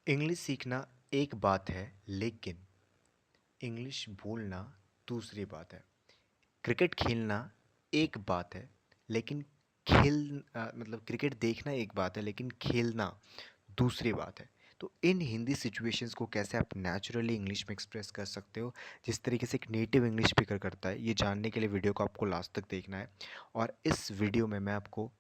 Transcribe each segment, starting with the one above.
English सीखना एक बात है लेकिन इंग्लिश बोलना दूसरी बात है। क्रिकेट खेलना एक बात है लेकिन मतलब क्रिकेट देखना एक बात है लेकिन खेलना दूसरी बात है। तो इन हिंदी सिचुएशंस को कैसे आप नेचुरली इंग्लिश में एक्सप्रेस कर सकते हो, जिस तरीके से एक नेटिव इंग्लिश स्पीकर करता है, ये जानने के लिए वीडियो को आपको लास्ट तक देखना है। और इस वीडियो में मैं आपको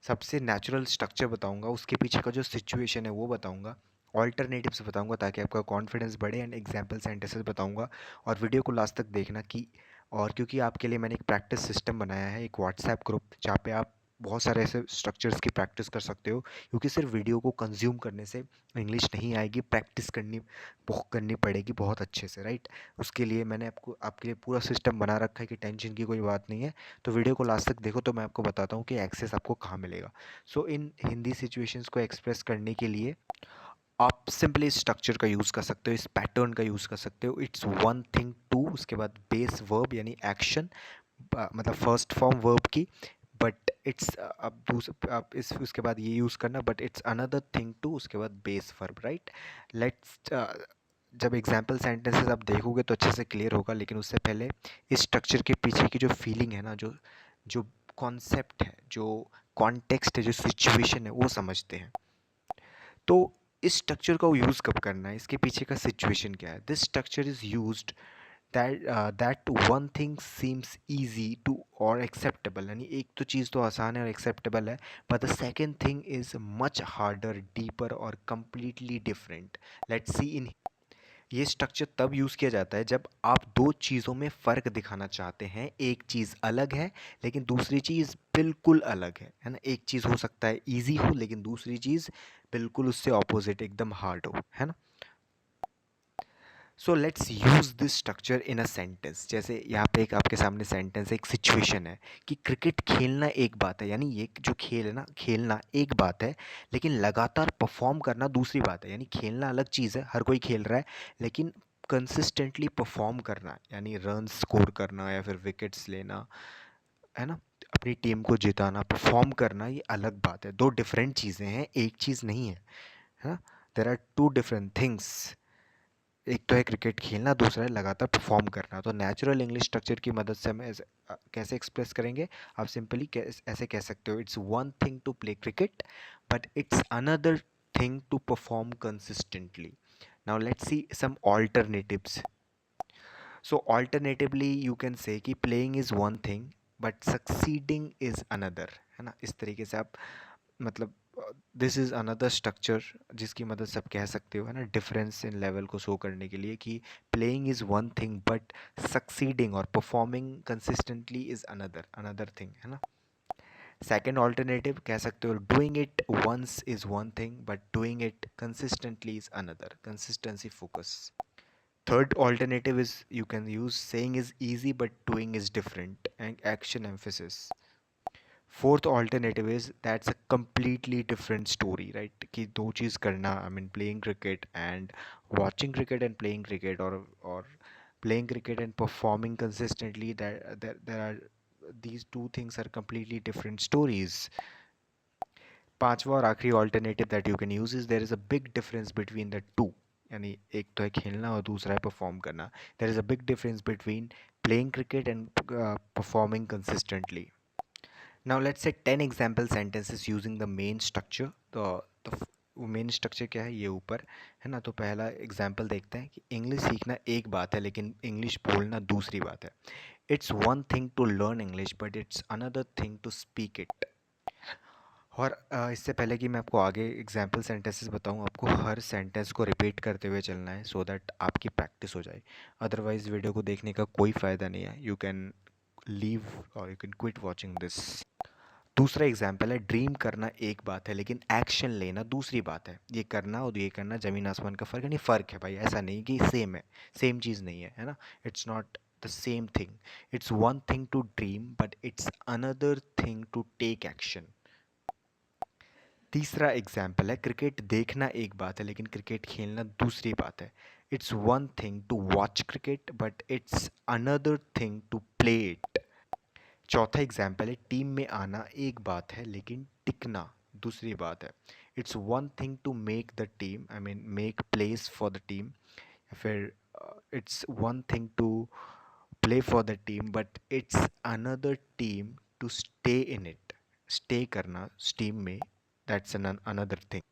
सबसे नेचुरल स्ट्रक्चर बताऊंगा, उसके पीछे का जो सिचुएशन है वो बताऊंगा, ऑल्टरनेटिव्स बताऊंगा ताकि आपका कॉन्फिडेंस बढ़े, एंड एग्जांपल सेंटेंसेस बताऊंगा। और वीडियो को लास्ट तक देखना कि और क्योंकि आपके लिए मैंने एक प्रैक्टिस सिस्टम बनाया है, एक व्हाट्सएप ग्रुप जहाँ पे आप बहुत सारे ऐसे स्ट्रक्चर्स की प्रैक्टिस कर सकते हो, क्योंकि सिर्फ वीडियो को कंज्यूम करने से इंग्लिश नहीं आएगी, प्रैक्टिस करनी पड़ेगी बहुत अच्छे से, राइट। उसके लिए मैंने आपके लिए पूरा सिस्टम बना रखा है कि टेंशन की कोई बात नहीं है। तो वीडियो को लास्ट तक देखो तो मैं आपको बताता हूँ कि एक्सेस आपको कहाँ मिलेगा। सो इन हिंदी सिचुएशंस को एक्सप्रेस करने के लिए आप सिंपली इस स्ट्रक्चर का यूज़ कर सकते हो, इस पैटर्न का यूज़ कर सकते हो। इट्स वन थिंग टू, उसके बाद बेस वर्ब यानी एक्शन, मतलब फर्स्ट फॉर्म वर्ब की, बट इट्स अब इस उसके बाद ये यूज़ करना, but it's another thing to, उसके बाद बेस वर्ब, राइट। लेट्स जब एग्जाम्पल सेंटेंसेस आप देखोगे तो अच्छे से क्लियर होगा, लेकिन उससे पहले इस स्ट्रक्चर के पीछे की जो फीलिंग है ना, जो जो कॉन्सेप्ट है, जो कॉन्टेक्स्ट है, जो सिचुएशन है, वो समझते हैं। तो इस स्ट्रक्चर का यूज़ कब करना है, इसके पीछे का सिचुएशन क्या है। This structure is used that one thing seems easy to or acceptable, यानी एक तो चीज़ तो आसान है और एक्सेप्टेबल है, but the second thing is much harder, deeper और completely different. Let's see in ये स्ट्रक्चर तब यूज़ किया जाता है जब आप दो चीज़ों में फ़र्क दिखाना चाहते हैं। एक चीज़ अलग है लेकिन दूसरी चीज़ बिल्कुल अलग है ना। एक चीज़ हो सकता है इजी हो लेकिन दूसरी चीज़ बिल्कुल उससे ऑपोजिट, एकदम हार्ड हो, है ना। So let's use this structure in a sentence. जैसे यहाँ पे एक आपके सामने सेंटेंस, एक सिचुएशन है कि क्रिकेट खेलना एक बात है, यानी ये जो खेल है ना, खेलना एक बात है लेकिन लगातार परफॉर्म करना दूसरी बात है। यानी खेलना अलग चीज़ है, हर कोई खेल रहा है, लेकिन कंसिस्टेंटली परफॉर्म करना यानी रन स्कोर करना या फिर विकेट्स लेना, है ना, अपनी टीम को जिताना, परफॉर्म करना, ये अलग बात है। दो डिफरेंट चीज़ें हैं, एक चीज़ नहीं है ना। There are two different things. एक तो है क्रिकेट खेलना, दूसरा है लगातार परफॉर्म करना। तो नेचुरल इंग्लिश स्ट्रक्चर की मदद से हम कैसे एक्सप्रेस करेंगे, आप सिंपली ऐसे कह सकते हो, it's one thing to play cricket but it's another thing to perform consistently. Now let's see some alternatives. So alternatively you can say कि playing is one thing but succeeding is another, है ना। इस तरीके से आप मतलब this is another structure जिसकी मदद से आप कह सकते हो, है ना, डिफरेंस इन लेवल को शो करने के लिए कि playing is one thing but succeeding और performing consistently is another another thing, है ना। सेकेंड ऑल्टरनेटिव कह सकते हो, doing it once is one thing but doing it consistently is another, consistency focus. Third alternative is you can use saying is easy but doing is different and action emphasis. Fourth alternative is that's a completely different story, right? कि दो चीज़ करना, I mean playing cricket and watching cricket and playing cricket, or playing cricket and performing consistently, that there are these two things are completely different stories. पांचवा और आखिरी alternative that you can use is there is a big difference between the two. यानी एक तो है खेलना और दूसरा है परफॉर्म करना। There is a big difference between playing cricket and performing consistently. Now let's say 10 example sentences using the main structure. वो मेन स्ट्रक्चर क्या है, ये ऊपर है ना। तो पहला एग्जाम्पल देखते हैं कि इंग्लिश सीखना एक बात है लेकिन इंग्लिश बोलना दूसरी बात है। It's one thing to learn English but it's another thing to speak it. और इससे पहले कि मैं आपको आगे एग्जाम्पल सेंटेंसेस बताऊँ, आपको हर सेंटेंस को रिपीट करते हुए चलना है सो दैट आपकी प्रैक्टिस हो जाए। अदरवाइज़ वीडियो को देखने का कोई फ़ायदा नहीं है। यू कैन लीव और you can quit watching this. दूसरा एग्जाम्पल है, ड्रीम करना एक बात है लेकिन एक्शन लेना दूसरी बात है। ये करना और ये करना ज़मीन आसमान का फ़र्क है, नहीं फ़र्क है भाई, ऐसा नहीं कि सेम है, सेम चीज़ नहीं है ना। It's not the same thing. It's one thing to dream but it's another thing to take action. तीसरा एग्जाम्पल है, क्रिकेट देखना एक बात है लेकिन क्रिकेट खेलना दूसरी बात है। It's one thing to watch cricket but it's another thing to play it. चौथा एग्जाम्पल है, टीम में आना एक बात है लेकिन टिकना दूसरी बात है। It's one thing to make the team, I mean make place for the team, या फिर it's one thing to play for the team, but it's another team to stay in it. Stay करना team में, that's another thing.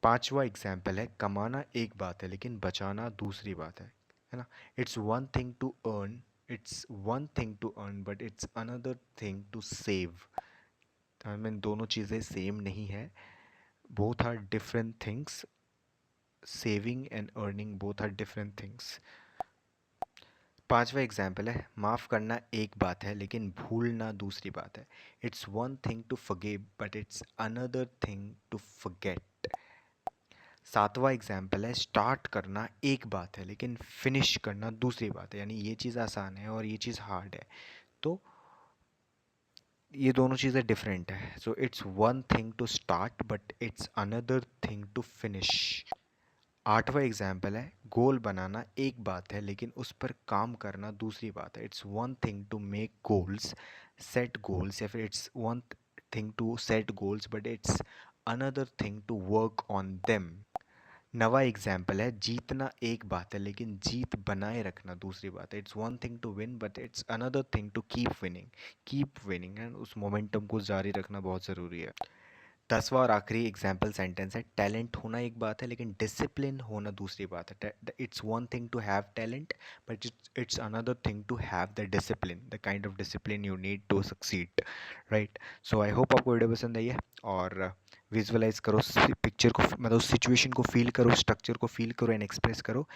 पांचवा example है, कमाना एक बात है लेकिन बचाना दूसरी बात है ना। It's one thing to earn, it's one thing to earn, but it's another thing to save. I mean दोनों चीज़ें सेम नहीं है, both are different things. Saving and earning both are different things. पांचवा एग्जाम्पल है, माफ़ करना एक बात है लेकिन भूलना दूसरी बात है। It's one thing to forgive but it's another thing to forget. सातवां एग्जाम्पल है, स्टार्ट करना एक बात है लेकिन फिनिश करना दूसरी बात है, यानी ये चीज़ आसान है और ये चीज़ हार्ड है, तो ये दोनों चीज़ें डिफरेंट है। So it's one thing to start but it's another thing to finish. आठवां एग्जाम्पल है, गोल बनाना एक बात है लेकिन उस पर काम करना दूसरी बात है। It's one thing to make goals, set goals, या फिर it's one thing to set goals but it's another thing to work on them. नवा एग्जाम्पल है, जीतना एक बात है लेकिन जीत बनाए रखना दूसरी बात है। It's one thing to win but it's another thing to keep winning and उस मोमेंटम को जारी रखना बहुत ज़रूरी है। 10वां और आखिरी एग्जाम्पल सेंटेंस है, टैलेंट होना एक बात है लेकिन डिसिप्लिन होना दूसरी बात है। It's one thing to have talent but it's another thing to have the discipline, the kind of discipline you need to succeed, right. So I hope आपको वीडियो पसंद आई है, और विजुअलाइज करो पिक्चर को, मतलब उस सिचुएशन को फील करो, स्ट्रक्चर को फील करो एंड एक्सप्रेस करो।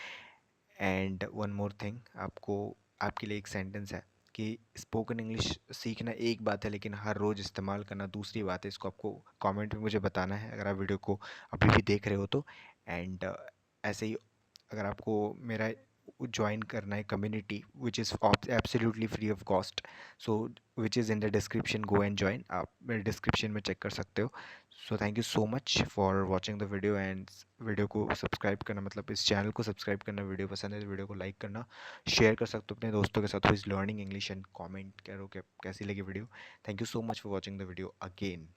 एंड वन मोर थिंग, आपको आपके लिए एक सेंटेंस है कि स्पोकन इंग्लिश सीखना एक बात है लेकिन हर रोज़ इस्तेमाल करना दूसरी बात है। इसको आपको कमेंट में मुझे बताना है अगर आप वीडियो को अभी भी देख रहे हो तो। एंड ऐसे ही अगर आपको मेरा ज्वाइन करना है community which is absolutely free of cost, so which is in the description, go and join, आप मेरे डिस्क्रिप्शन में चेक कर सकते हो। So thank you so much for watching the video, and video को सब्सक्राइब करना, मतलब इस चैनल को सब्सक्राइब करना, वीडियो पसंद है तो वीडियो को लाइक करना, शेयर कर सकते हो अपने दोस्तों के साथ who is learning English, and comment करो कि कैसी लगी video. Thank you so much for watching the video again.